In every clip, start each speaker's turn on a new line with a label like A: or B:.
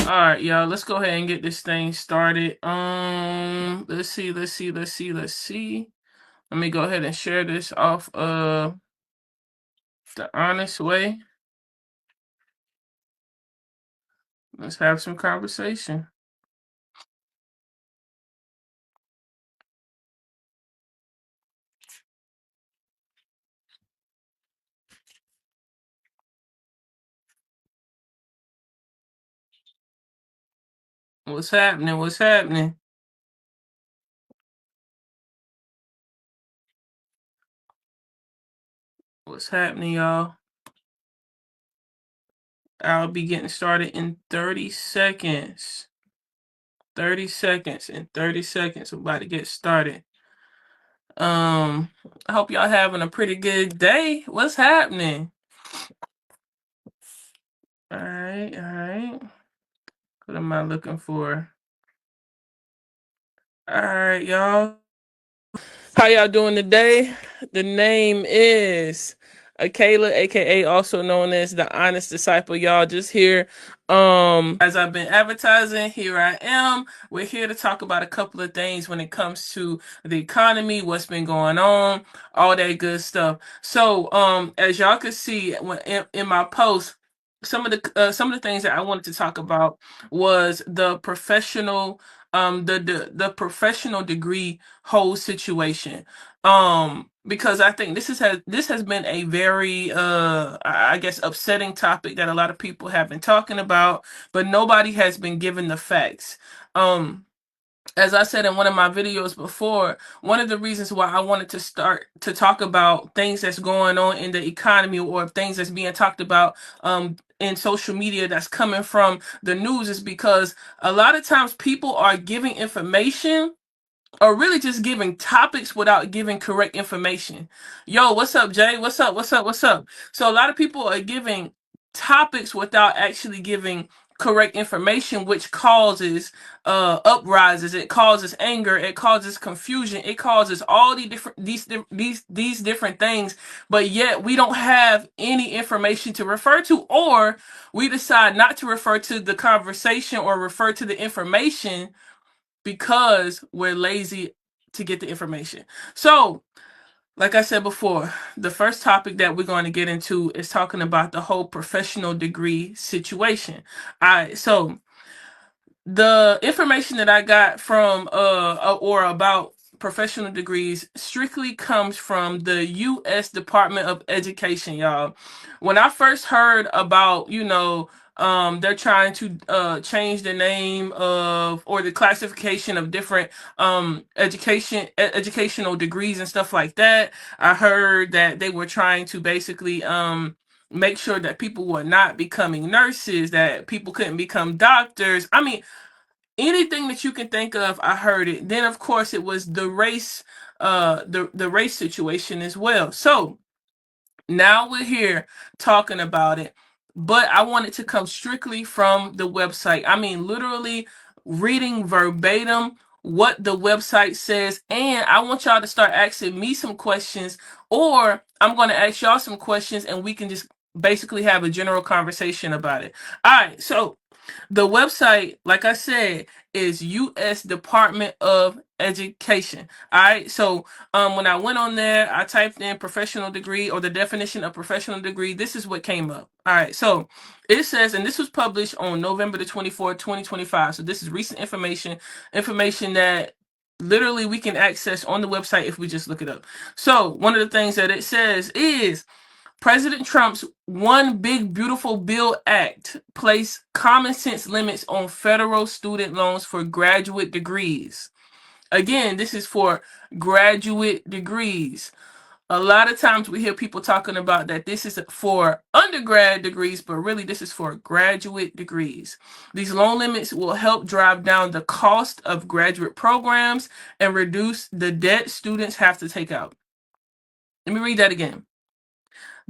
A: All right, y'all. Let's go ahead and get this thing started. Let's see. Let me go ahead and share this off the honest way. Let's have some conversation. What's happening? What's happening? What's happening, y'all? I'll be getting started in 30 seconds. 30 seconds. In 30 seconds, I'm about to get started. I hope y'all having a pretty good day. What's happening? All right, all right. What am I looking for? All right, y'all. How y'all doing today? The name is Akela, aka also known as the Honest Disciple. Y'all just here. As I've been advertising, here I am. We're here to talk about a couple of things when it comes to the economy, what's been going on, all that good stuff. So, as y'all can see when in my post, some of the things that I wanted to talk about was the professional the professional degree whole situation, because I think this has been a very I guess upsetting topic that a lot of people have been talking about, but nobody has been given the facts. As I said in one of my videos before, one of the reasons why I wanted to start to talk about things that's going on in the economy or things that's being talked about in social media that's coming from the news is because a lot of times people are giving information or really just giving topics without giving correct information. Yo, what's up, Jay? What's up? What's up? What's up? So a lot of people are giving topics without actually giving correct information, which causes uprises, it causes anger, it causes confusion, it causes all these different things, but yet we don't have any information to refer to, or we decide not to refer to the conversation or refer to the information because we're lazy to get the information. So, like I said before, the first topic that we're going to get into is talking about the whole professional degree situation. So the information that I got from or about professional degrees strictly comes from the US Department of Education, y'all. When I first heard about, they're trying to change the name of or the classification of different educational degrees and stuff like that, I heard that they were trying to basically make sure that people were not becoming nurses, that people couldn't become doctors. I mean, anything that you can think of, I heard it. Then of course it was the race, the race situation as well. So now we're here talking about it, but I want it to come strictly from the website. I mean, literally reading verbatim what the website says, and I want y'all to start asking me some questions, or I'm going to ask y'all some questions, and we can just basically have a general conversation about it. All right, so the website, like I said, is U.S. Department of Education. All right. So when I went on there, I typed in professional degree or the definition of professional degree. This is what came up. All right. So it says, and this was published on November the 24th, 2025. So this is recent information that literally we can access on the website if we just look it up. So one of the things that it says is President Trump's One Big Beautiful Bill Act placed common sense limits on federal student loans for graduate degrees. Again, this is for graduate degrees. A lot of times we hear people talking about that this is for undergrad degrees, but really this is for graduate degrees. These loan limits will help drive down the cost of graduate programs and reduce the debt students have to take out. Let me read that again.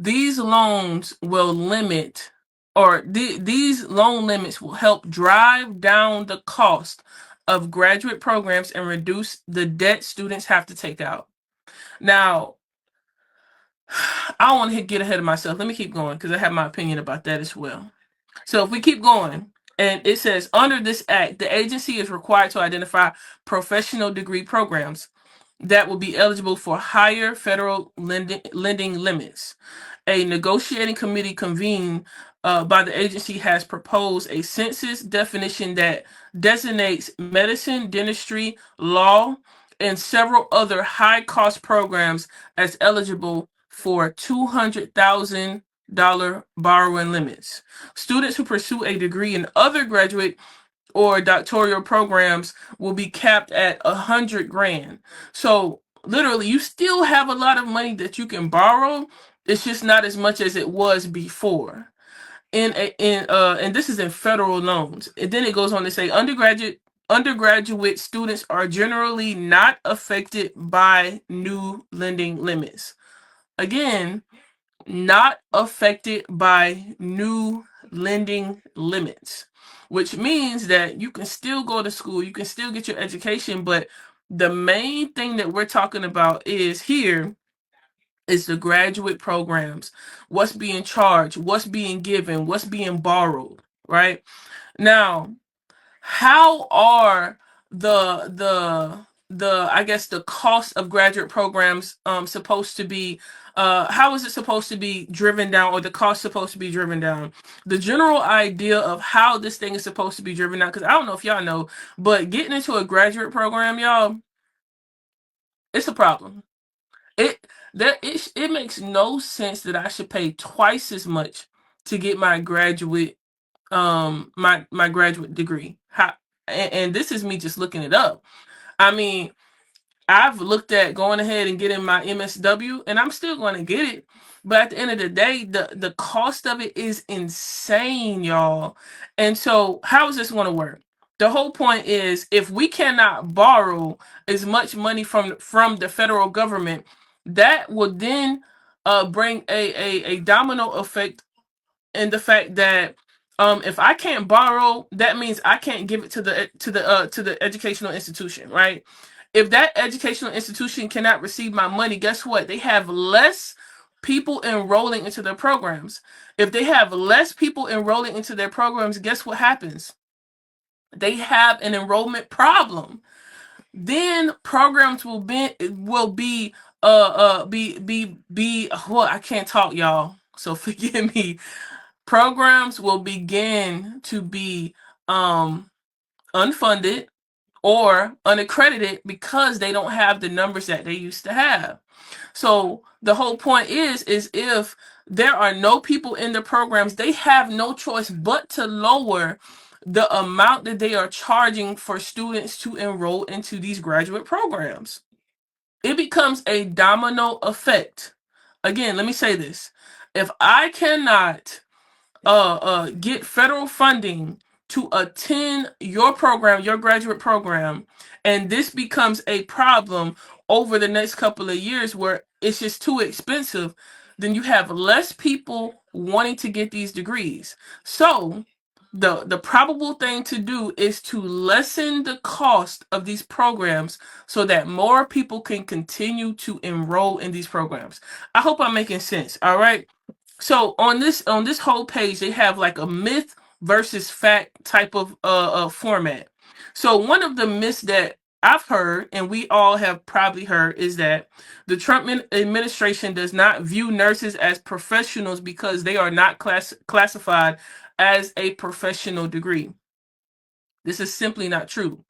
A: These loans will limit, or these loan limits will help drive down the cost of graduate programs and reduce the debt students have to take out. Now, I don't want to get ahead of myself. Let me keep going because I have my opinion about that as well. So if we keep going, And it says, under this act, the agency is required to identify professional degree programs that will be eligible for higher federal lending limits. A negotiating committee convened by the agency has proposed a census definition that designates medicine, dentistry, law, and several other high cost programs as eligible for $200,000 borrowing limits. Students who pursue a degree in other graduate or doctoral programs will be capped at 100 grand. So literally, you still have a lot of money that you can borrow. It's just not as much as it was before. And this is in federal loans. And then it goes on to say undergraduate students are generally not affected by new lending limits. Again, not affected by new lending limits, which means that you can still go to school, you can still get your education, but the main thing that we're talking about is here is the graduate programs, what's being charged, what's being given, what's being borrowed, right? Now, how are the I guess the cost of graduate programs supposed to be how is it supposed to be driven down, or the cost supposed to be driven down? The general idea of how this thing is supposed to be driven down, because I don't know if y'all know, but getting into a graduate program, y'all, it's a problem. It makes no sense that I should pay twice as much to get my graduate my graduate degree. And this is me just looking it up. I mean, I've looked at going ahead and getting my MSW, and I'm still going to get it. But at the end of the day, the cost of it is insane, y'all. And so, how is this going to work? The whole point is, if we cannot borrow as much money from the federal government, that would then bring a domino effect in the fact that if I can't borrow, that means I can't give it to the educational institution, right? If that educational institution cannot receive my money, guess what? They have less people enrolling into their programs. If they have less people enrolling into their programs, guess what happens? They have an enrollment problem. Then programs will be well, I can't talk, y'all, so forgive me. Programs will begin to be unfunded or unaccredited because they don't have the numbers that they used to have. So the whole point is if there are no people in the programs, they have no choice but to lower the amount that they are charging for students to enroll into these graduate programs. It becomes a domino effect. Again, let me say this. If I cannot get federal funding to attend your program, your graduate program, and this becomes a problem over the next couple of years where it's just too expensive, then you have less people wanting to get these degrees. So the probable thing to do is to lessen the cost of these programs so that more people can continue to enroll in these programs. I hope I'm making sense. All right. So on this whole page, they have like a myth versus fact type of format. So one of the myths that I've heard, and we all have probably heard, is that the Trump administration does not view nurses as professionals because they are not classified as a professional degree. This is simply not true.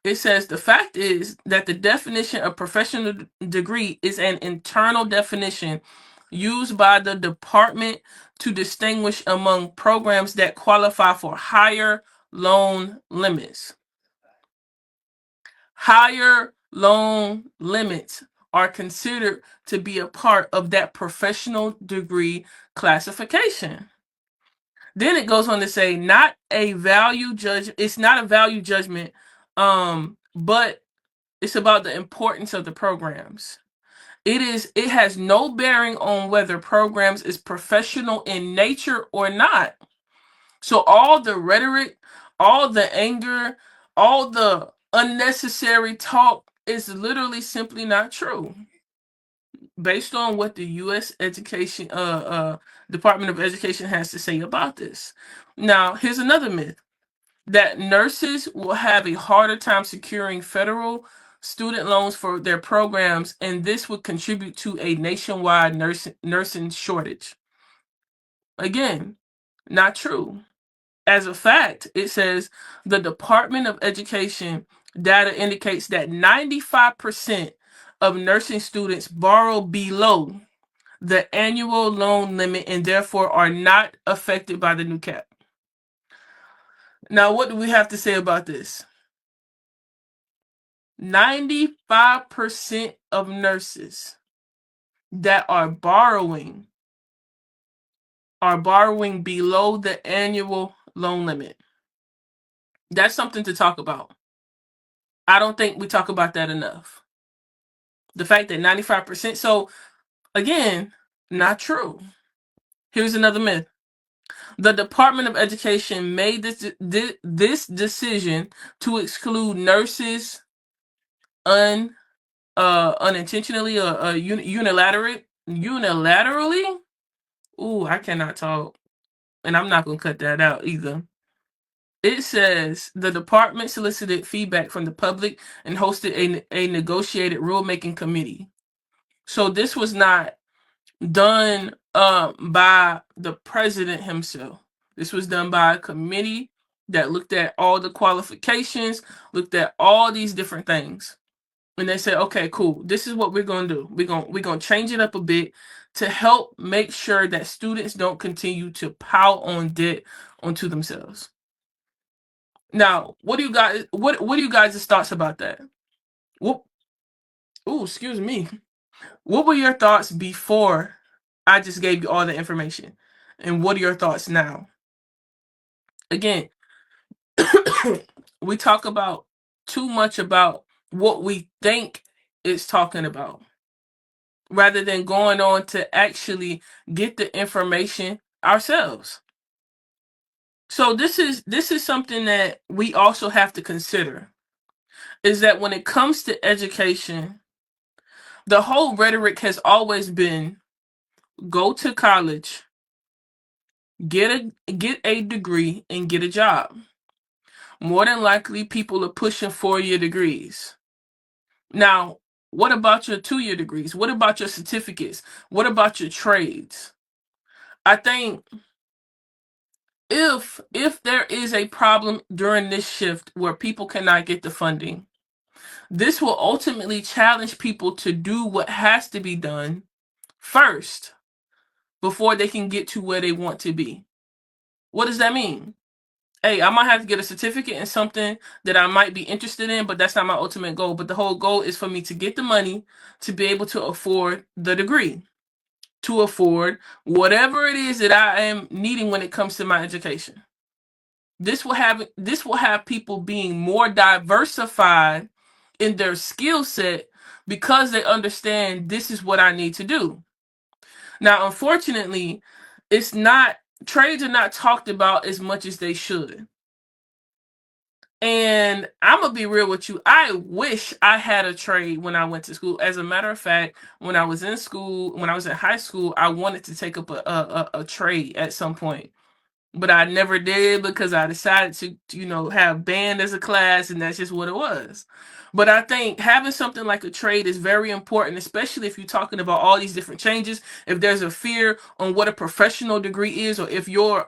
A: It says the fact is that the definition of professional degree is an internal definition used by the department to distinguish among programs that qualify for higher loan limits. Higher loan limits are considered to be a part of that professional degree classification. Then it goes on to say, not a value judge. It's not a value judgment, but it's about the importance of the programs. It has no bearing on whether programs is professional in nature or not. So all the rhetoric, all the anger, all the unnecessary talk is literally simply not true. Based on what the US Education Department of Education has to say about this. Now, here's another myth. that nurses will have a harder time securing federal student loans for their programs, and this would contribute to a nationwide nursing shortage. Again, not true. As a fact, it says the Department of Education data indicates that 95% of nursing students borrow below the annual loan limit and therefore are not affected by the new cap. Now, what do we have to say about this? 95% of nurses that are borrowing below the annual loan limit. That's something to talk about. I don't think we talk about that enough. The fact that 95%, so again, not true. Here's another myth. The Department of Education made this decision to exclude nurses unintentionally or unilaterally. Ooh, I cannot talk, and I'm not gonna cut that out either. It says the department solicited feedback from the public and hosted a negotiated rulemaking committee. So this was not done by the president himself. This was done by a committee that looked at all the qualifications, looked at all these different things. And they said, okay, cool. This is what we're gonna do. We're gonna change it up a bit to help make sure that students don't continue to pile on debt onto themselves. Now, what do you guys' thoughts about that? What excuse me. What were your thoughts before I just gave you all the information? And what are your thoughts now? Again, we talk about too much about what we think it's talking about rather than going on to actually get the information ourselves. So this is something that we also have to consider, is that when it comes to education, the whole rhetoric has always been go to college, get a degree, and get a job. More than likely, people are pushing 4-year degrees. Now, what about your 2-year degrees? What about your certificates? What about your trades? I think if there is a problem during this shift where people cannot get the funding, this will ultimately challenge people to do what has to be done first before they can get to where they want to be. What does that mean? Hey, I might have to get a certificate in something that I might be interested in, but that's not my ultimate goal. But the whole goal is for me to get the money to be able to afford the degree, to afford whatever it is that I am needing when it comes to my education. This will have people being more diversified in their skill set because they understand this is what I need to do. Now, unfortunately, trades are not talked about as much as they should. And I'm gonna be real with you. I wish I had a trade when I went to school. As a matter of fact, when I was in high school, I wanted to take up a trade at some point. But I never did because I decided to have band as a class, and that's just what it was. But I think having something like a trade is very important, especially if you're talking about all these different changes. If there's a fear on what a professional degree is, or if your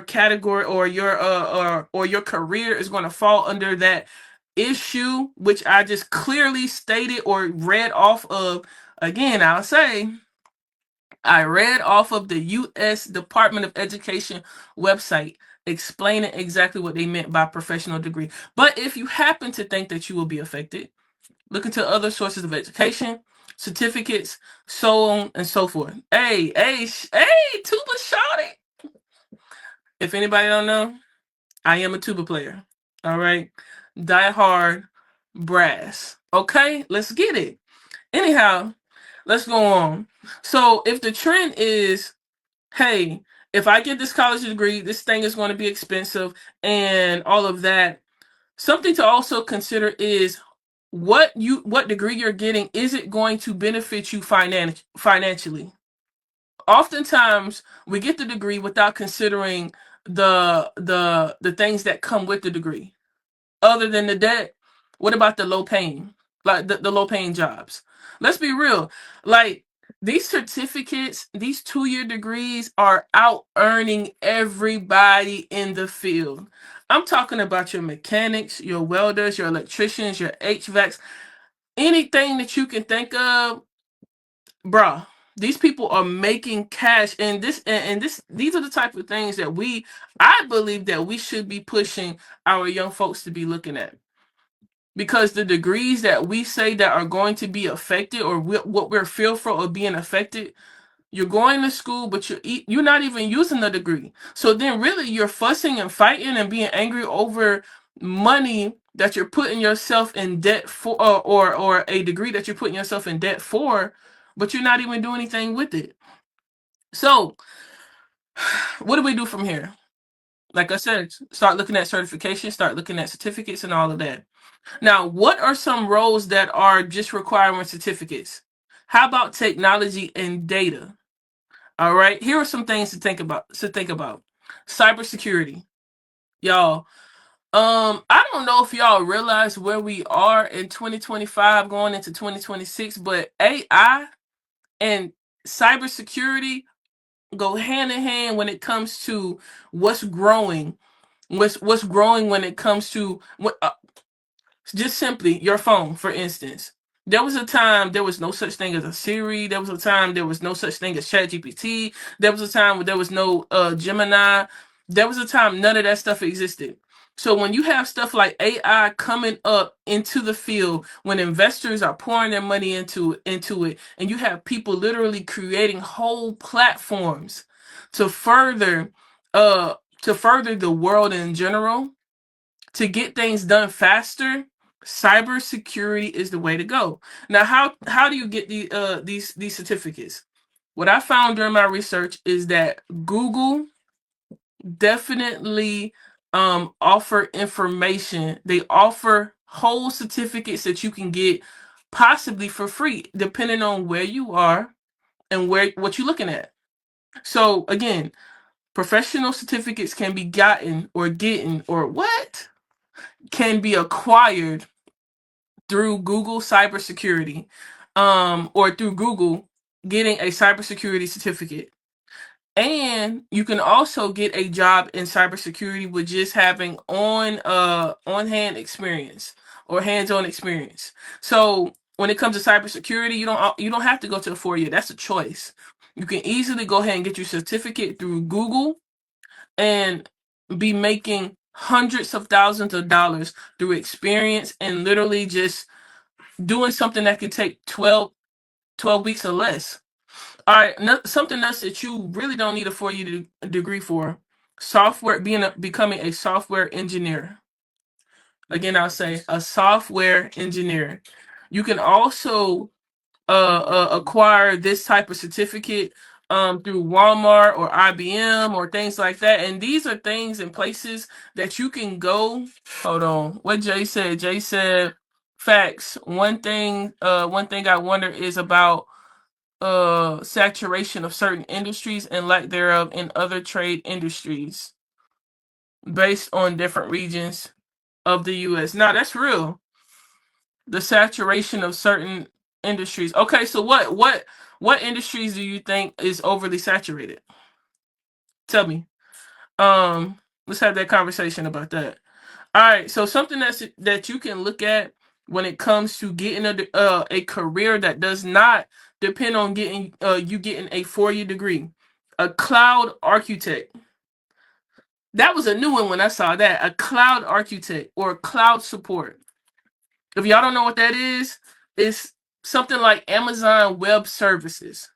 A: category or your career is going to fall under that issue, which I just clearly stated or read off of. Again, I'll say I read off of the U.S. Department of Education website explaining exactly what they meant by professional degree. But if you happen to think that you will be affected, look into other sources of education, certificates, so on and so forth. Hey, tuba shawty. If anybody don't know, I am a tuba player. All right, die hard brass. Okay, let's get it. Anyhow, let's go on. So if the trend is, hey, if I get this college degree, this thing is going to be expensive and all of that, something to also consider is what degree you're getting, is it going to benefit you financially? Oftentimes we get the degree without considering the things that come with the degree. Other than the debt, what about the low paying, like the low paying jobs? Let's be real. Like these certificates, these 2-year degrees are out earning everybody in the field. I'm talking about your mechanics, your welders, your electricians, your HVACs, anything that you can think of, bruh. These people are making cash, and these are the type of things that I believe that we should be pushing our young folks to be looking at, because the degrees that we say that are going to be affected, or what we're fearful of being affected, you're going to school, but you're not even using the degree. So then, really, you're fussing and fighting and being angry over money that you're putting yourself in debt for, or a degree that you're putting yourself in debt for, but you're not even doing anything with it. So, what do we do from here? Like I said, start looking at certification, start looking at certificates, and all of that. Now, what are some roles that are just requiring certificates? How about technology and data? All right, here are some things to think about. Cybersecurity, y'all. I don't know if y'all realize where we are in 2025 going into 2026, but AI and cybersecurity go hand in hand when it comes to what's growing. What's growing when it comes to just simply your phone, for instance. There was a time there was no such thing as a Siri. There was a time there was no such thing as ChatGPT. There was a time where there was no Gemini. There was a time none of that stuff existed. So when you have stuff like AI coming up into the field, when investors are pouring their money into it, and you have people literally creating whole platforms to further uh to further the world in general, to get things done faster, cybersecurity is the way to go. Now, how do you get these certificates? What I found during my research is that Google definitely offer information. They offer whole certificates that you can get possibly for free, depending on where you are and what you're looking at. So again, professional certificates can be gotten or getting or what can be acquired through Google cybersecurity, or through Google getting a cybersecurity certificate. And you can also get a job in cybersecurity with just having on hand experience or hands on experience. So when it comes to cybersecurity, you don't have to go to the 4 year. That's a choice. You can easily go ahead and get your certificate through Google and be making hundreds of thousands of dollars through experience and literally just doing something that could take 12 weeks or less. All right, something else that you really don't need a 4 year degree for: becoming a software engineer. Again, I'll say a software engineer. You can also acquire this type of certificate through Walmart or IBM or things like that. And these are things and places that you can go. Hold on. What Jay said. Jay said facts. One thing I wonder is about saturation of certain industries and lack thereof in other trade industries based on different regions of the US. Now that's real. The saturation of certain industries. Okay, so what industries do you think is overly saturated? Tell me. Let's have that conversation about that. All right, so something that you can look at when it comes to getting a career that does not depend on getting a 4 year degree. A cloud architect. That was a new one when I saw that. A cloud architect or cloud support. If y'all don't know what that is, it's something like Amazon Web Services.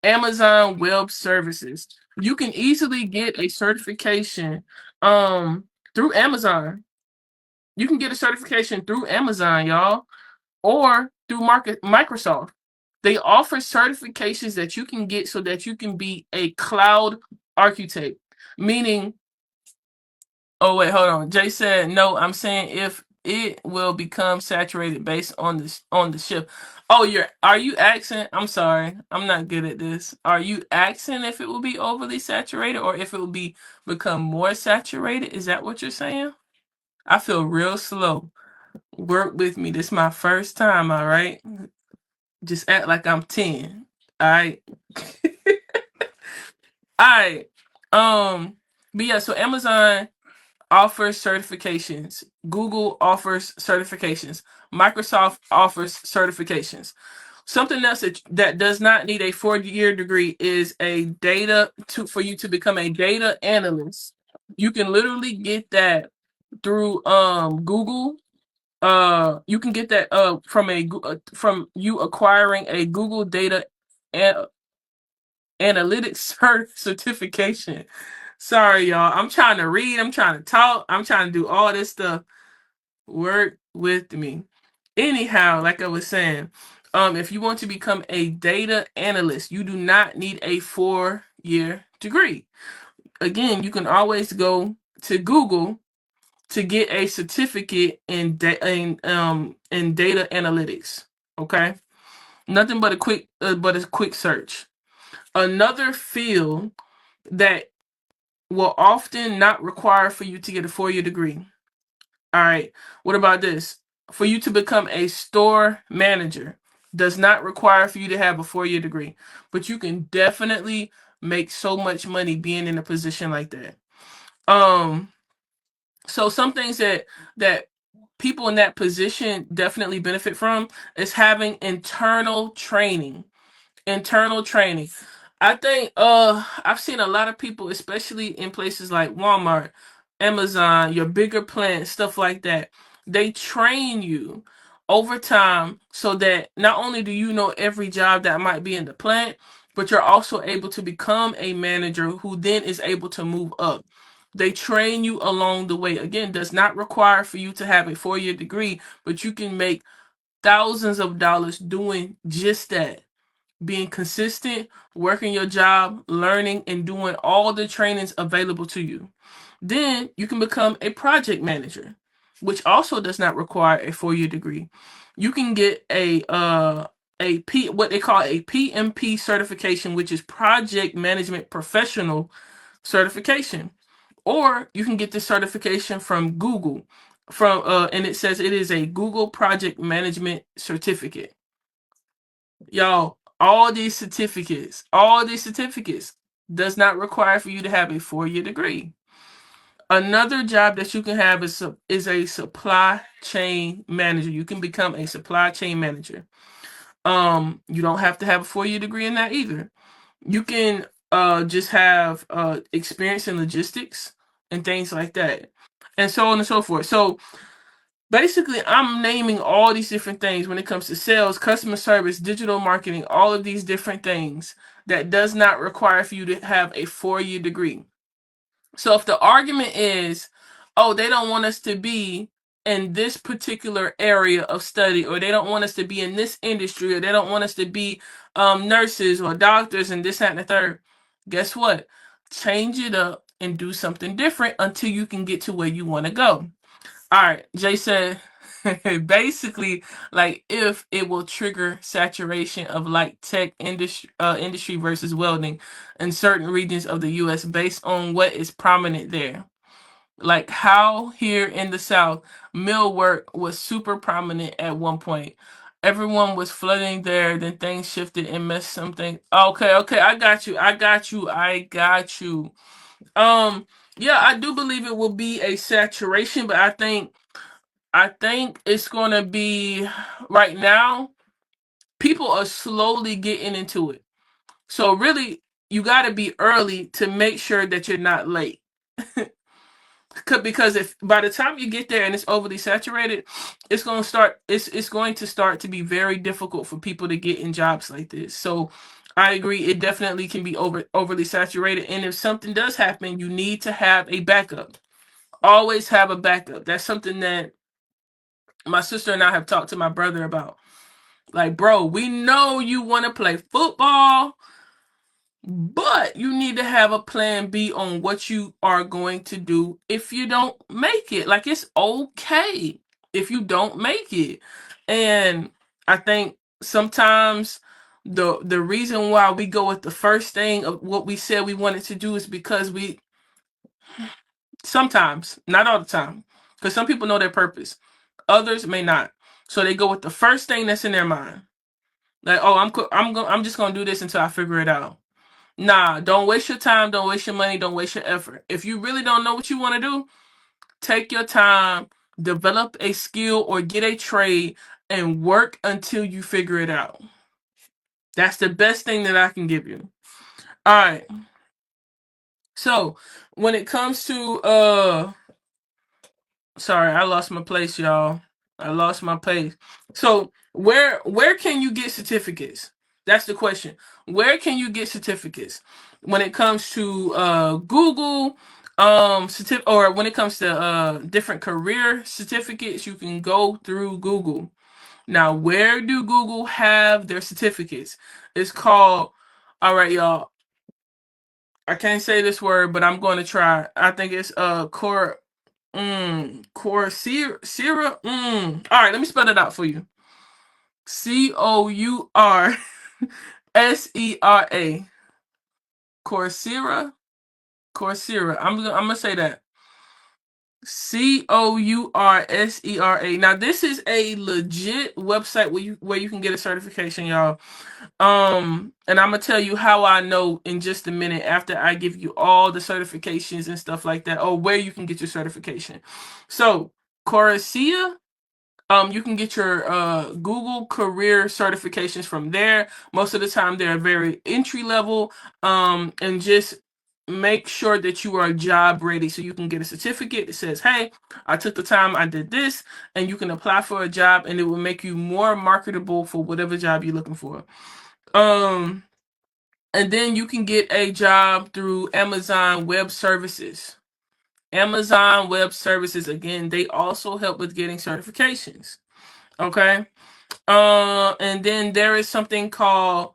A: Amazon Web Services. You can easily get a certification through Amazon. You can get a certification through Amazon, y'all, or through Microsoft. They offer certifications that you can get so that you can be a cloud architect. Meaning, oh wait, hold on. Jay said no. I'm saying it will become saturated based on the shift. Oh, are you asking? I'm sorry, I'm not good at this. Are you asking if it will be overly saturated or if it will become more saturated? Is that what you're saying? I feel real slow. Work with me. This is my first time, all right? Just act like I'm 10. All right. All right. But yeah, so Amazon offers certifications. Google offers certifications. Microsoft offers certifications. Something else that does not need a 4-year degree is for you to become a data analyst. You can literally get that through Google. You can get that from you acquiring a Google data an- analytics certification. Sorry, y'all. I'm trying to read. I'm trying to talk. I'm trying to do all this stuff. Work with me. Anyhow, like I was saying, if you want to become a data analyst, you do not need a 4-year degree. Again, you can always go to Google to get a certificate in data analytics. Okay, nothing but a quick search. Another field that will often not require for you to get a 4-year degree. All right. What about this? For you to become a store manager does not require for you to have a 4-year degree, but you can definitely make so much money being in a position like that. Um, so some things that people in that position definitely benefit from is having internal training. I think I've seen a lot of people, especially in places like Walmart, Amazon, your bigger plants, stuff like that. They train you over time so that not only do you know every job that might be in the plant, but you're also able to become a manager who then is able to move up. They train you along the way. Again, does not require for you to have a 4-year degree, but you can make thousands of dollars doing just that, being consistent, working your job, learning, and doing all the trainings available to you. Then you can become a project manager, which also does not require a 4-year degree. You can get what they call a PMP certification, which is Project Management Professional certification, or you can get this certification from Google, and it says it is a Google Project Management certificate. Y'all, all these certificates does not require for you to have a 4-year degree. Another job that you can have is a supply chain manager. You can become a supply chain manager. You don't have to have a 4-year degree in that either. You can just have experience in logistics and things like that, and so on and so forth. So basically, I'm naming all these different things when it comes to sales, customer service, digital marketing, all of these different things that does not require for you to have a 4-year degree. So if the argument is, oh, they don't want us to be in this particular area of study, or they don't want us to be in this industry, or they don't want us to be nurses or doctors and this, that, and the third, guess what? Change it up and do something different until you can get to where you want to go. All right, Jay said basically, like, if it will trigger saturation of like tech industry versus welding in certain regions of the U.S. based on what is prominent there. Like how here in the South, mill work was super prominent at one point. Everyone was flooding there, then things shifted and messed something. Okay, I got you. Yeah, I do believe it will be a saturation, but I think it's gonna be right now. People are slowly getting into it, so really, you got to be early to make sure that you're not late. Because if by the time you get there and it's overly saturated, it's going to start to be very difficult for people to get in jobs like this. So I agree, it definitely can be overly saturated, and if something does happen, you need to have a backup. Always have a backup. That's something that my sister and I have talked to my brother about. Like, bro, we know you want to play football, but you need to have a plan B on what you are going to do if you don't make it. Like, it's okay. if you don't make it. And I think sometimes the reason why we go with the first thing of what we said we wanted to do is because we sometimes, not all the time, because some people know their purpose, others may not. So they go with the first thing that's in their mind. Like, oh, I'm just gonna do this until I figure it out. Nah, don't waste your time, don't waste your money, don't waste your effort. If you really don't know what you want to do, take your time, develop a skill or get a trade, and work until you figure it out. That's the best thing that I can give you. All right. So when it comes to sorry, I lost my place, y'all. I lost my place. So where can you get certificates? That's the question. Where can you get certificates? When it comes to Google, or when it comes to different career certificates, you can go through Google. Now, where do Google have their certificates? It's called, all right, y'all. I can't say this word, but I'm going to try. I think it's Coursera. All right, let me spell it out for you. Coursera. Coursera. Coursera. I'm gonna say that. Coursera. Now, this is a legit website where you can get a certification, y'all. And I'm gonna tell you how I know in just a minute after I give you all the certifications and stuff like that, or where you can get your certification. So, Coursera, you can get your Google career certifications from there. Most of the time, they're very entry level, and just make sure that you are job ready so you can get a certificate that says, hey, I took the time, I did this, and you can apply for a job, and it will make you more marketable for whatever job you're looking for. Um, and then you can get a job through Amazon Web Services. Amazon Web Services, again, they also help with getting certifications. Okay. And then there is something called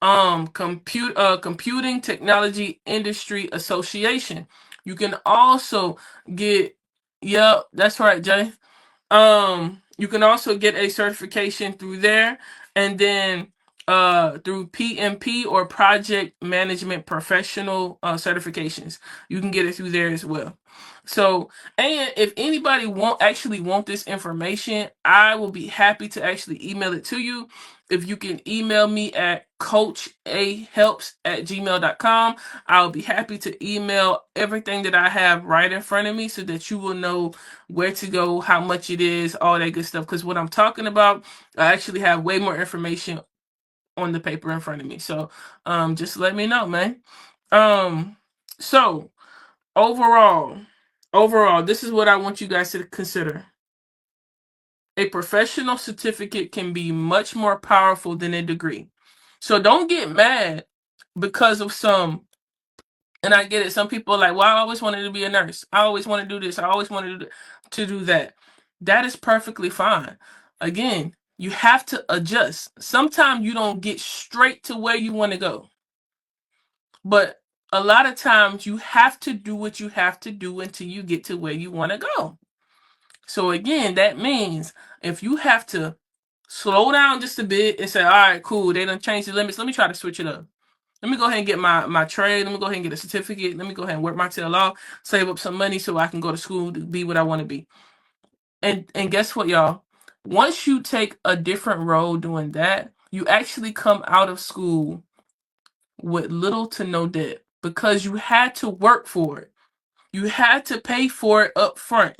A: Computing Technology Industry Association. You can also get, yep, that's right, Jay. You can also get a certification through there, and then through PMP or Project Management Professional certifications. You can get it through there as well. So, and if anybody want this information, I will be happy to actually email it to you. If you can email me at coachahelps@gmail.com, I'll be happy to email everything that I have right in front of me so that you will know where to go, how much it is, all that good stuff. Because what I'm talking about, I actually have way more information on the paper in front of me. So just let me know, man. So overall, this is what I want you guys to consider. A professional certificate can be much more powerful than a degree. So don't get mad because of some, and I get it. Some people are like, well, I always wanted to be a nurse. I always want to do this. I always wanted to do that. That is perfectly fine. Again, you have to adjust. Sometimes you don't get straight to where you want to go. But a lot of times you have to do what you have to do until you get to where you want to go. So again, that means if you have to slow down just a bit and say, all right, cool, they done changed the limits. Let me try to switch it up. Let me go ahead and get my trade. Let me go ahead and get a certificate. Let me go ahead and work my tail off, save up some money so I can go to school to be what I want to be. And guess what, y'all? Once you take a different road doing that, you actually come out of school with little to no debt because you had to work for it. You had to pay for it up front.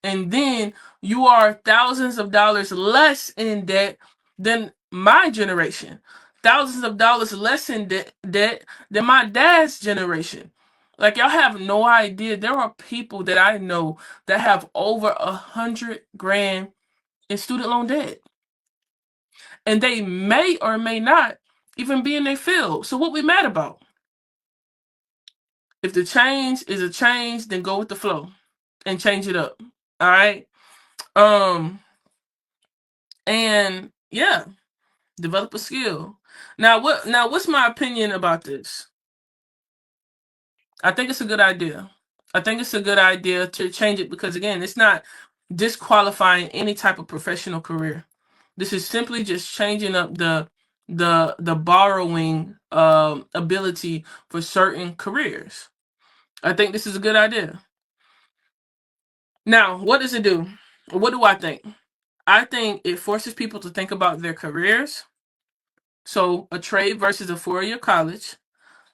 A: And then you are thousands of dollars less in debt than my generation. Thousands of dollars less in debt than my dad's generation. Like, y'all have no idea. There are people that I know that have over 100 grand in student loan debt. And they may or may not even be in their field. So what we mad about? If the change is a change, then go with the flow and change it up. All right. Um, and yeah, develop a skill. What's my opinion about this? I think it's a good idea. I think it's a good idea to change it because again, it's not disqualifying any type of professional career. This is simply just changing up the borrowing ability for certain careers. I think this is a good idea. Now, what does it do? What do I think? I think it forces people to think about their careers. So, a trade versus a 4-year college.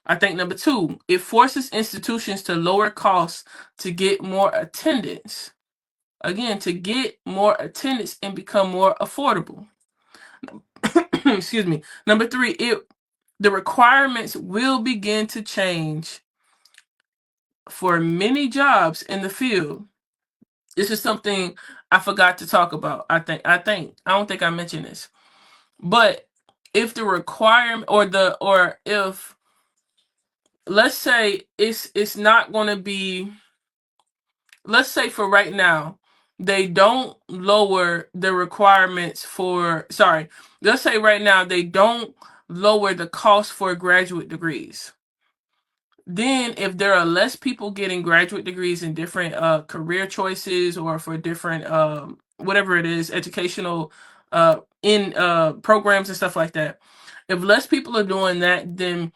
A: I think number two, it forces institutions to lower costs to get more attendance. Again, to get more attendance and become more affordable. Excuse me. Number three, the requirements will begin to change for many jobs in the field. This is something I forgot to talk about. I don't think I mentioned this. But if the requirement or if, let's say it's not going to be, let's say for right now, they don't lower the requirements for, sorry, let's say right now they don't lower the cost for graduate degrees. Then if there are less people getting graduate degrees in different career choices or for different whatever it is, educational in programs and stuff like that, if less people are doing that, then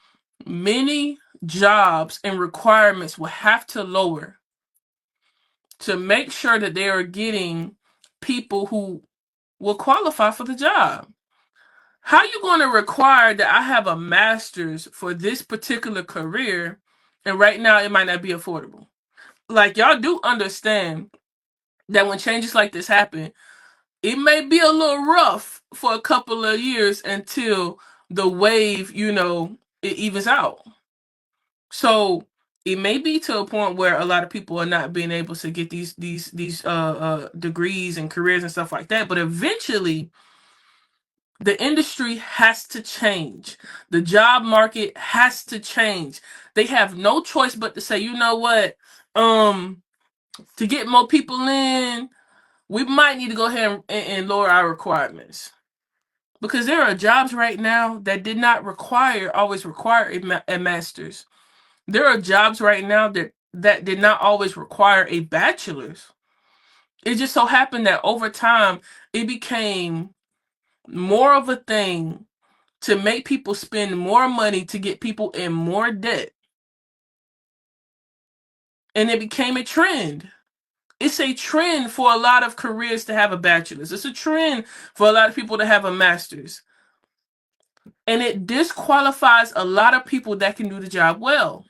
A: many jobs and requirements will have to lower to make sure that they are getting people who will qualify for the job. How you going to require that I have a master's for this particular career, and right now it might not be affordable? Like, y'all do understand that when changes like this happen, it may be a little rough for a couple of years until the wave, it evens out. So it may be to a point where a lot of people are not being able to get these degrees and careers and stuff like that. But eventually, the industry has to change. The job market has to change. They have no choice but to say, you know what, to get more people in, we might need to go ahead and lower our requirements. Because there are jobs right now that did not always require a master's. There are jobs right now that did not always require a bachelor's. It just so happened that over time, it became more of a thing to make people spend more money to get people in more debt. And it became a trend. It's a trend for a lot of careers to have a bachelor's. It's a trend for a lot of people to have a master's. And it disqualifies a lot of people that can do the job well.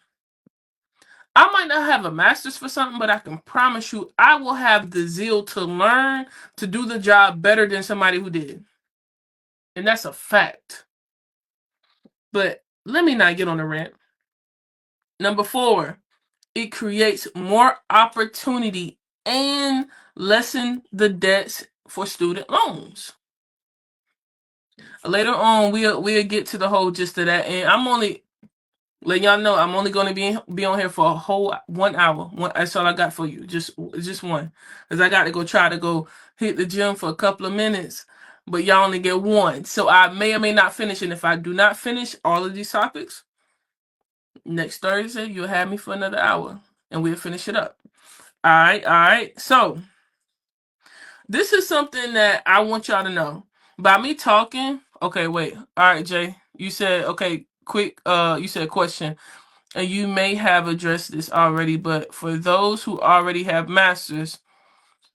A: I might not have a master's for something, but I can promise you I will have the zeal to learn to do the job better than somebody who did. And that's a fact. But let me not get on a rant. Number 4, it creates more opportunity and lessen the debts for student loans. Later on, we'll get to the whole gist of that, and I'm only letting y'all know I'm only going to be on here for a whole 1 hour. That's all I got for you, just one, because I got to go try to go hit the gym for a couple of minutes, but y'all only get one, so I may or may not finish. And if I do not finish all of these topics, next Thursday you'll have me for another hour, and we'll finish it up. All right. So this is something that I want y'all to know. By me talking, okay, wait. All right, Jay. You said, okay, quick, you said question. And you may have addressed this already, but for those who already have masters,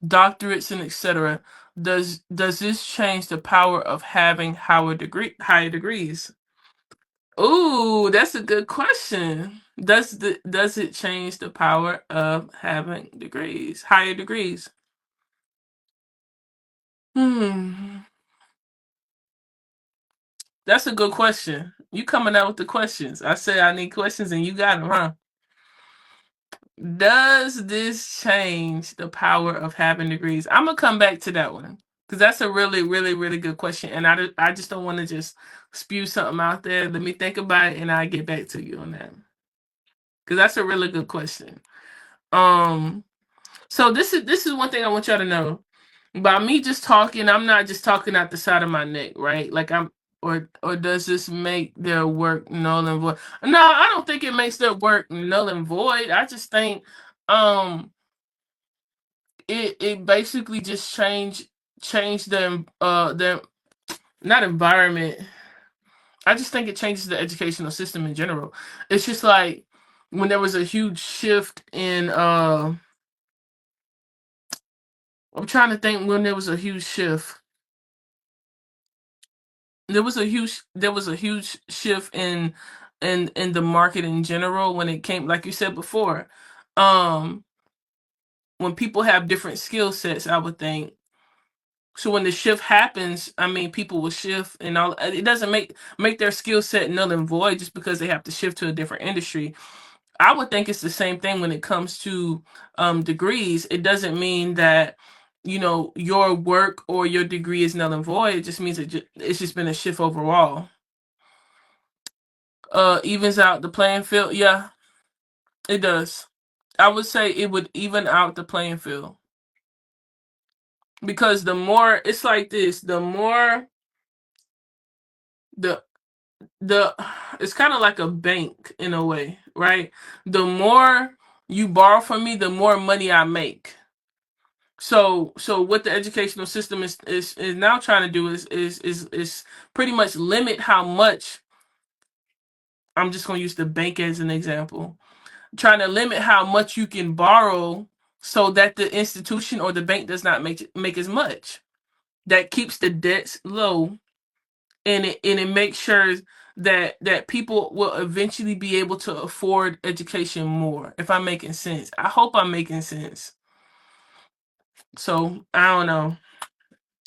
A: doctorates, and etc., does this change the power of having higher degrees? Ooh, that's a good question. Does it change the power of having higher degrees? Hmm. That's a good question. You coming out with the questions. I said I need questions and you got them, huh? Does this change the power of having degrees? I'm going to come back to that one because that's a really, really, really good question. And I just don't want to just spew something out there. Let me think about it and I'll get back to you on that because that's a really good question. So this is one thing I want y'all to know. By me just talking, I'm not just talking out the side of my neck, right? Like or does this make their work null and void? No, I don't think it makes their work null and void. I just think it basically just changed the not environment. I just think it changes the educational system in general. It's just like when there was a huge shift in I'm trying to think when there was a huge shift. There was a huge shift in the market in general when it came, like you said before. Um when people have different skill sets, I would think. So when the shift happens, I mean, people will shift and all. It doesn't make their skill set null and void just because they have to shift to a different industry. I would think it's the same thing when it comes to degrees. It doesn't mean that your work or your degree is null and void. It just means it's just been a shift overall. Evens out the playing field. Yeah, it does. I would say it would even out the playing field because the more it's like this, the more the the it's kind of like a bank in a way, right? The more you borrow from me, the more money I make. So what the educational system is now trying to do is pretty much limit how much. I'm just going to use the bank as an example. Trying to limit how much you can borrow so that the institution or the bank does not make as much. That keeps the debts low, and it makes sure that people will eventually be able to afford education more. If I'm making sense, I hope I'm making sense. So I don't know.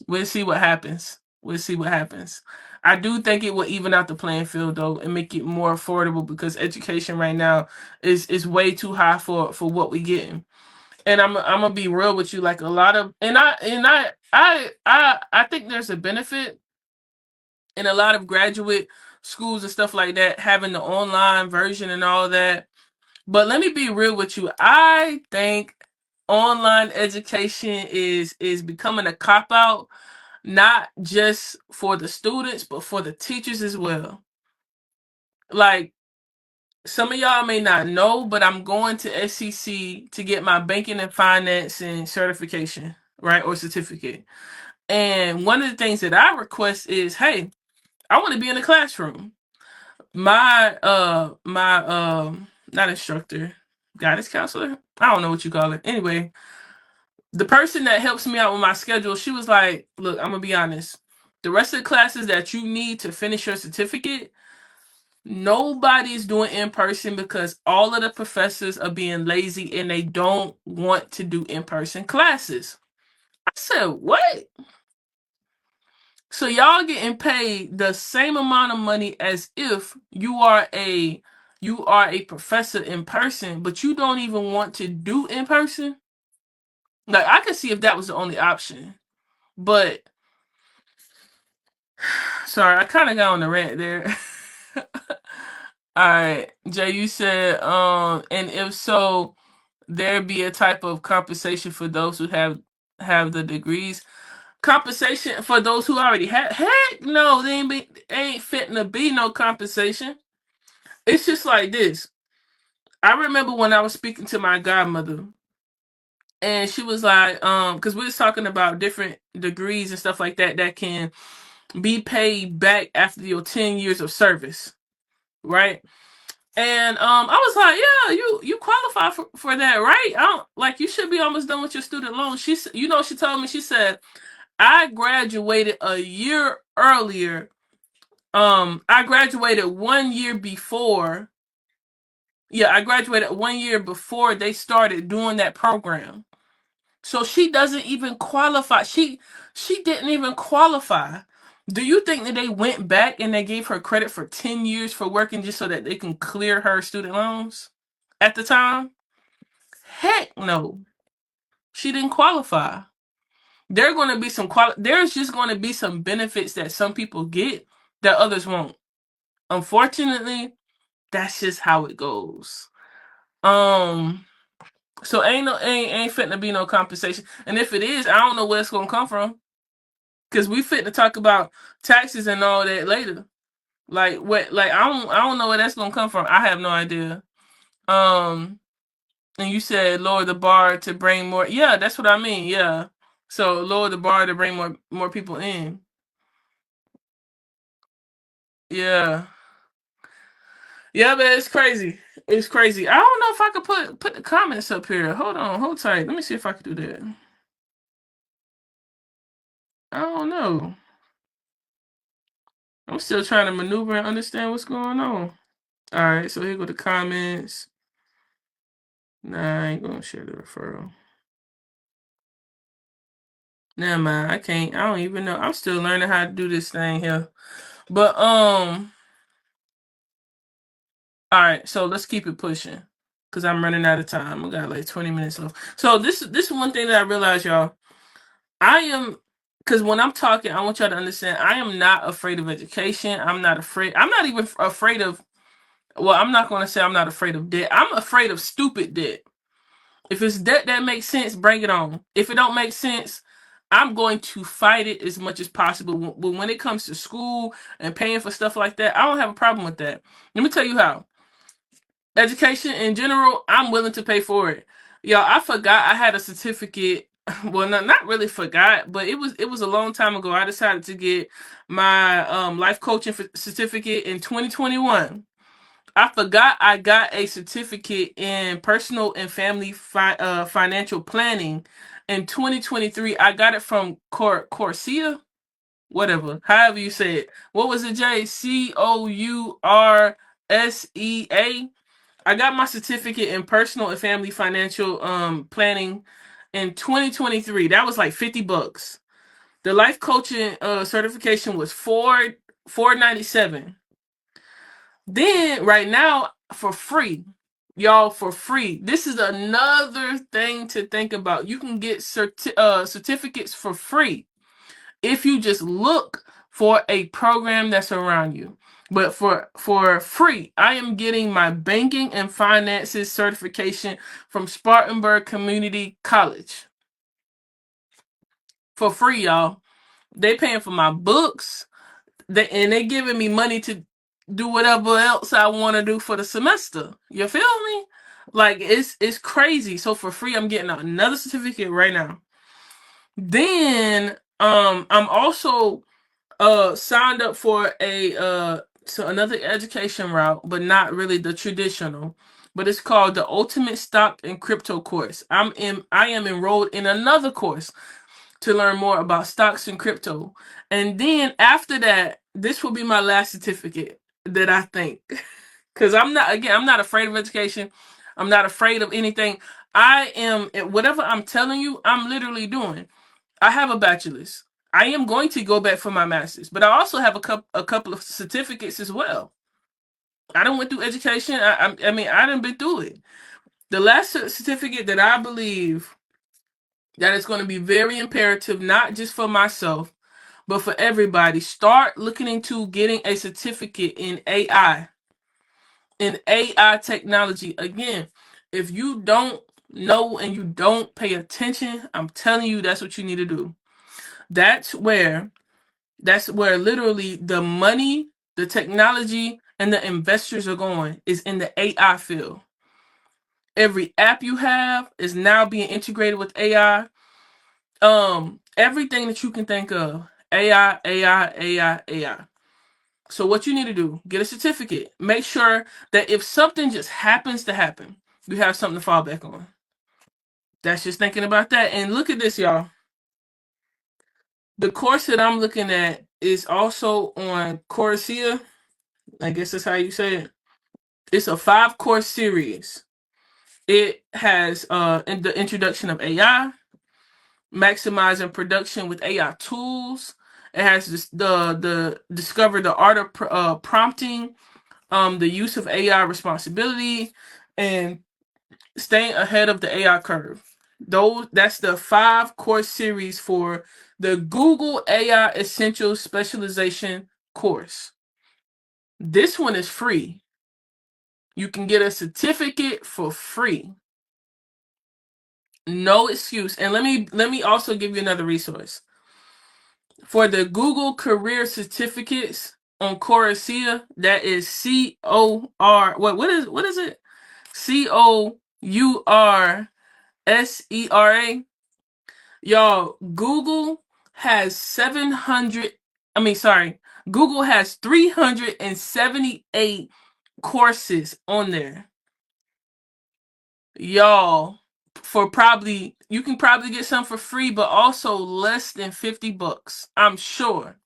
A: We'll see what happens. We'll see what happens. I do think it will even out the playing field though and make it more affordable because education right now is way too high for what we getting. And I'm gonna be real with you, like a lot of and I think there's a benefit in a lot of graduate schools and stuff like that having the online version and all that. But let me be real with you. I think online education is becoming a cop out, not just for the students, but for the teachers as well. Like some of y'all may not know, but I'm going to SEC to get my banking and financing certification, right? Or certificate. And one of the things that I request is, hey, I want to be in the classroom. My not instructor, guidance counselor. I don't know what you call it. Anyway, the person that helps me out with my schedule, she was like, look, I'm gonna be honest. The rest of the classes that you need to finish your certificate, nobody's doing in person because all of the professors are being lazy and they don't want to do in person classes. I said, what? So y'all getting paid the same amount of money as if you are a professor in person, but you don't even want to do in person? Like I could see if that was the only option. But sorry, I kind of got on the rant there. All right, Jay, you said and if so, there be a type of compensation for those who have the degrees. Compensation for those who already have? Heck no, ain't fitting to be no compensation. It's just like this. I remember when I was speaking to my godmother, and she was like, because we was talking about different degrees and stuff like that that can be paid back after your 10 years of service, right? And I was like, yeah, you qualify for that, right? I don't like you should be almost done with your student loan. She told me, she said, I graduated a year earlier. I graduated 1 year before. Yeah, I graduated 1 year before they started doing that program. So she doesn't even qualify. She didn't even qualify. Do you think that they went back and they gave her credit for 10 years for working just so that they can clear her student loans at the time? Heck no. She didn't qualify. There's just going to be some benefits that some people get that others won't. Unfortunately, that's just how it goes. Um so ain't fitting to be no compensation. And if it is, I don't know where it's gonna come from. Cause we fit to talk about taxes and all that later. Like what I don't know where that's gonna come from. I have no idea. Um And you said lower the bar to bring more. Yeah, that's what I mean. Yeah. So lower the bar to bring more people in. Yeah. Yeah, but it's crazy. It's crazy. I don't know if I could put the comments up here. Hold on, hold tight. Let me see if I can do that. I don't know. I'm still trying to maneuver and understand what's going on. All right, so here go the comments. Nah, I ain't gonna share the referral. Never mind. I can't. I don't even know. I'm still learning how to do this thing here. But all right. So let's keep it pushing, cause I'm running out of time. We got like 20 minutes left. So this is one thing that I realized, y'all. I am, because when I'm talking, I want y'all to understand. I am not afraid of education. I'm not afraid. I'm not even afraid of. Well, I'm not gonna say I'm not afraid of debt. I'm afraid of stupid debt. If it's debt that makes sense, bring it on. If it don't make sense, I'm going to fight it as much as possible. When it comes to school and paying for stuff like that, I don't have a problem with that. Let me tell you how. Education in general, I'm willing to pay for it. Y'all, I forgot I had a certificate. Well, not really forgot, but it was a long time ago. I decided to get my life coaching certificate in 2021. I forgot I got a certificate in personal and family financial planning in 2023. I got it from Coursera, whatever, however you say it. What was it, Jay? Coursea. I got my certificate in personal and family financial planning in 2023. That was like $50. The life coaching certification was $497. Then right now for free, y'all, for free. This is another thing to think about. You can get certificates for free if you just look for a program that's around you. But for free, I am getting my banking and finances certification from Spartanburg Community College for free, y'all. They paying for my books. They giving me money to do whatever else I want to do for the semester. You feel me? Like it's crazy. So for free, I'm getting another certificate right now. Then I'm also signed up for a so another education route, but not really the traditional. But it's called the Ultimate Stock and Crypto course. I am enrolled in another course to learn more about stocks and crypto. And then after that, this will be my last certificate that I think. Because I'm not afraid of education. I'm not afraid of anything. I am, whatever I'm telling you, I'm literally doing. I have a bachelor's. I am going to go back for my master's, but I also have a couple of certificates as well. I done went through education. I mean, I done been through it. The last certificate that I believe that is going to be very imperative, not just for myself, but for everybody. Start looking into getting a certificate in AI. In AI technology. Again, if you don't know and you don't pay attention, I'm telling you that's what you need to do. That's where literally the money, the technology, and the investors are going is in the AI field. Every app you have is now being integrated with AI. Everything that you can think of, AI, AI, AI, AI. So what you need to do, get a certificate. Make sure that if something just happens to happen, you have something to fall back on. That's just thinking about that. And look at this, y'all. The course that I'm looking at is also on Coursera. I guess that's how you say it. It's a 5-course series. It has in the introduction of AI, maximizing production with AI tools. It has the discover the art of prompting, the use of AI responsibility, and staying ahead of the AI curve. That's the 5-course series for the Google AI Essential Specialization course. This one is free. You can get a certificate for free. No excuse. And let me also give you another resource. For the Google Career Certificates on Coursera, that is COR. What is it? Y'all, has 700, I mean, sorry, Google has 378 courses on there. Y'all, for probably, you can probably get some for free, but also less than $50, I'm sure.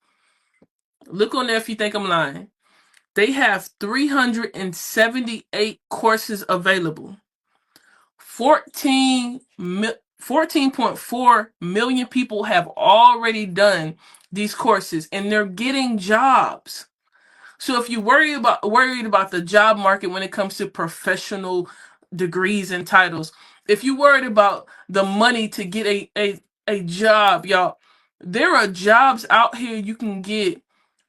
A: Look on there if you think I'm lying. They have 378 courses available. 14.4 million people have already done these courses, and they're getting jobs. So if you worried about the job market when it comes to professional degrees and titles, if you worried about the money to get a job, y'all, there are jobs out here you can get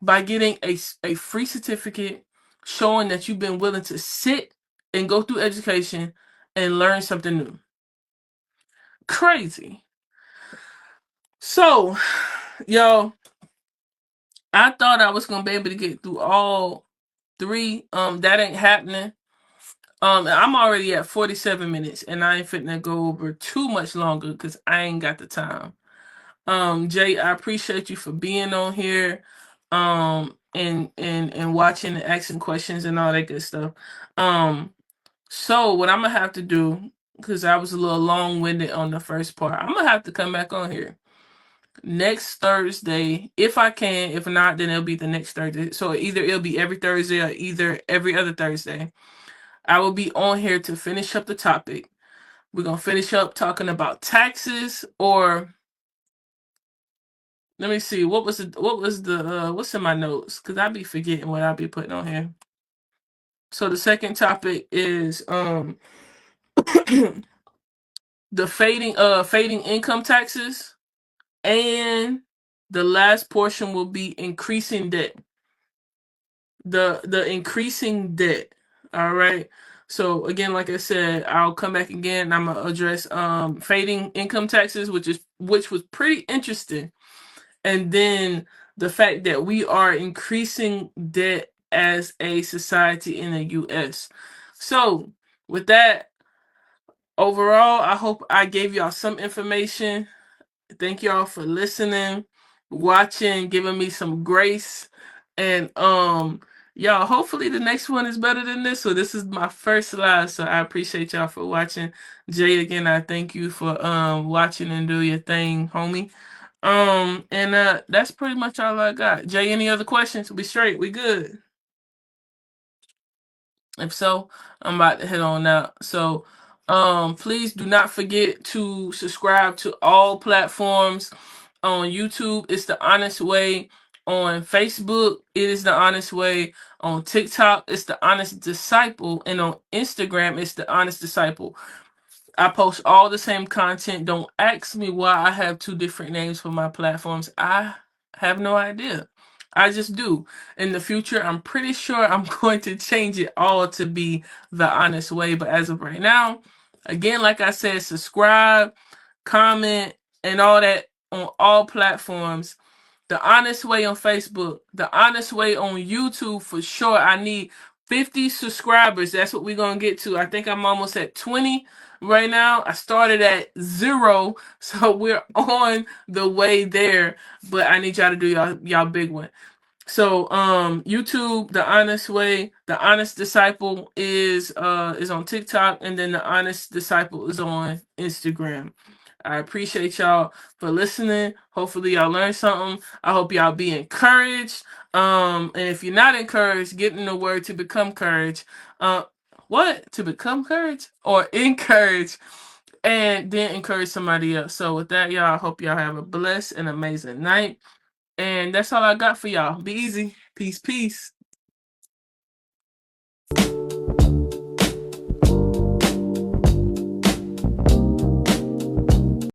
A: by getting a free certificate showing that you've been willing to sit and go through education and learn something new. Crazy. So, y'all, I thought I was gonna be able to get through all three. That ain't happening. I'm already at 47 minutes, and I ain't fitting go over too much longer because I ain't got the time. Jay, I appreciate you for being on here, and watching and asking questions and all that good stuff. So what I'm gonna have to do, because I was a little long-winded on the first part, I'm gonna have to come back on here next Thursday if I can. If not, then it'll be the next Thursday. So either it'll be every Thursday or either every other Thursday. I will be on here to finish up the topic. We're gonna finish up talking about taxes, or let me see, what's in my notes, because I be forgetting what I be putting on here. So the second topic is the fading income taxes, and the last portion will be increasing debt. The increasing debt. All right. So again, like I said, I'll come back again. I'm gonna address fading income taxes, which was pretty interesting, and then the fact that we are increasing debt as a society in the U.S. So with that, overall, I hope I gave y'all some information. Thank y'all for listening, watching, giving me some grace. And y'all, hopefully the next one is better than this. So this is my first live. So I appreciate y'all for watching. Jay, again, I thank you for watching and do your thing, homie. And that's pretty much all I got. Jay, any other questions? We straight, we good. If so, I'm about to head on out. So, please do not forget to subscribe to all platforms. On YouTube, it's The Honest Way. On Facebook, it is The Honest Way. On TikTok, it's The Honest Disciple. And on Instagram, it's The Honest Disciple. I post all the same content. Don't ask me why I have two different names for my platforms. I have no idea. I just do. In the future, I'm pretty sure I'm going to change it all to be The Honest Way. But as of right now, again, like I said, subscribe, comment, and all that on all platforms. The Honest Way on Facebook, The Honest Way on YouTube for sure. I need 50 subscribers. That's what we're going to get to. I think I'm almost at 20 right now. I started at 0, so we're on the way there. But I need y'all to do y'all big one. So YouTube, The Honest Way, The Honest Disciple is on TikTok, and then The Honest Disciple is on Instagram. I appreciate y'all for listening. Hopefully y'all learned something. I hope y'all be encouraged. And if you're not encouraged, get in the word to become courage. What? To become courage or encourage, and then encourage somebody else. So with that, y'all, I hope y'all have a blessed and amazing night. And that's all I got for y'all. Be easy. Peace, peace.